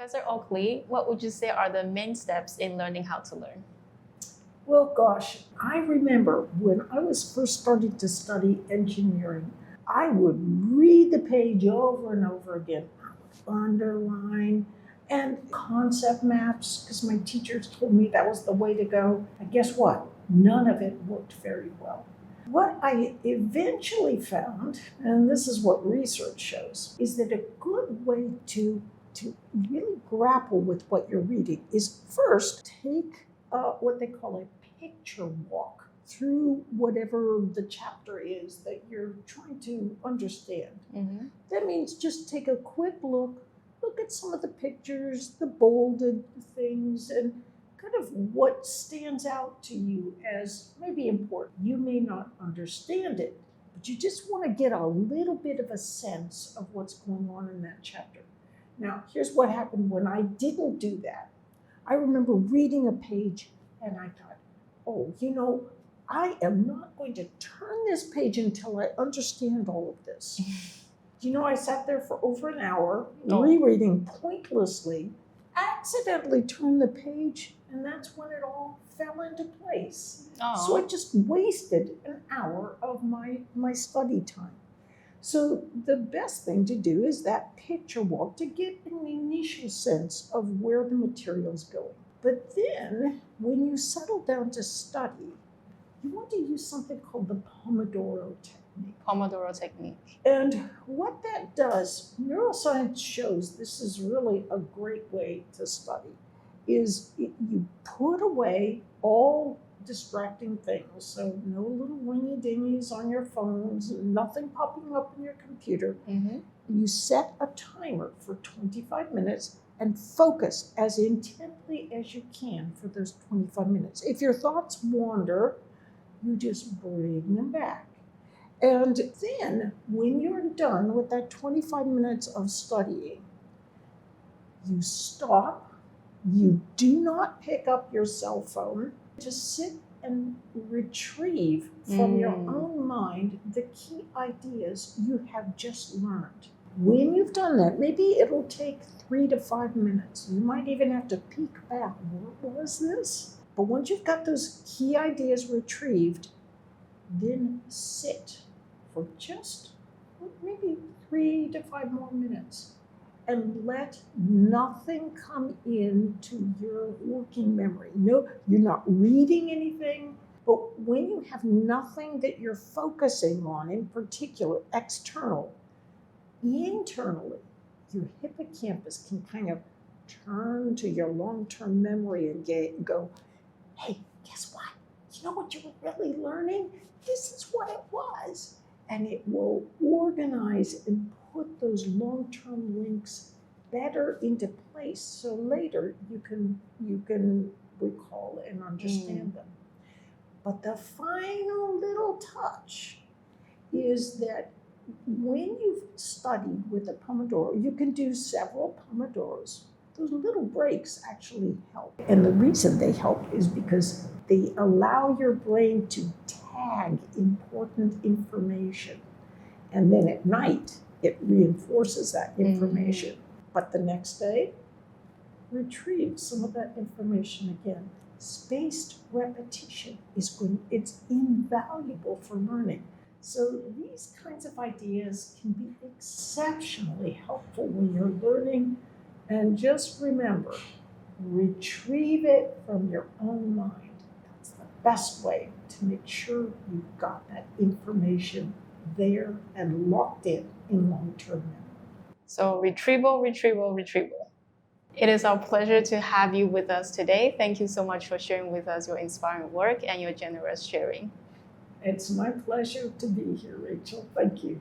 Professor Oakley, what would you say are the main steps in learning how to learn? Well, gosh, I remember when I was first starting to study engineering, I would read the page over and over again. I would underline and concept maps because my teachers told me that was the way to go. And guess what? None of it worked very well. What I eventually found, and this is what research shows, is that a good way to really grapple with what you're reading is first take what they call a picture walk through whatever the chapter is that you're trying to understand. Mm-hmm. That means just take a quick look at some of the pictures, the bolded things, and kind of what stands out to you as maybe important. You may not understand it, but you just want to get a little bit of a sense of what's going on in that chapter. Now, here's what happened when I didn't do that. I remember reading a page and I thought, oh, I am not going to turn this page until I understand all of this. I sat there for over an hour, rereading pointlessly, accidentally turned the page, and that's when it all fell into place. Oh. So I just wasted an hour of my study time. So the best thing to do is that picture walk to get an initial sense of where the material is going. But then, when you settle down to study, you want to use something called the Pomodoro technique. Pomodoro technique. And what that does, neuroscience shows this is really a great way to study, is you put away all distracting things. So no little ringy-dingies on your phones, nothing popping up on your computer. Mm-hmm. You set a timer for 25 minutes and focus as intently as you can for those 25 minutes. If your thoughts wander, you just bring them back. And then when you're done with that 25 minutes of studying, you stop, you do not pick up your cell phone, just sit and retrieve from your own mind the key ideas you have just learned. When you've done that, maybe it'll take 3 to 5 minutes. You might even have to peek back. What was this? But once you've got those key ideas retrieved, then sit for just maybe 3 to 5 more minutes and let nothing come into your working memory. No, you're not reading anything, but when you have nothing that you're focusing on in particular, external, internally, your hippocampus can kind of turn to your long-term memory and go, hey, guess what? You know what you were really learning? This is what it was. And it will organize and put those long-term links better into place so later you can recall and understand them. But the final little touch is that when you've studied with a Pomodoro, you can do several Pomodoros. Those little breaks actually help. And the reason they help is because they allow your brain to tag important information. And then at night, it reinforces that information. But the next day, retrieve some of that information again. Spaced repetition it's invaluable for learning. So these kinds of ideas can be exceptionally helpful when you're learning. And just remember, retrieve it from your own mind. That's the best way to make sure you've got that information there and locked in long-term memory. So retrieval. It is our pleasure to have you with us today. Thank you so much for sharing with us your inspiring work and your generous sharing. It's my pleasure to be here, Rachel. Thank you.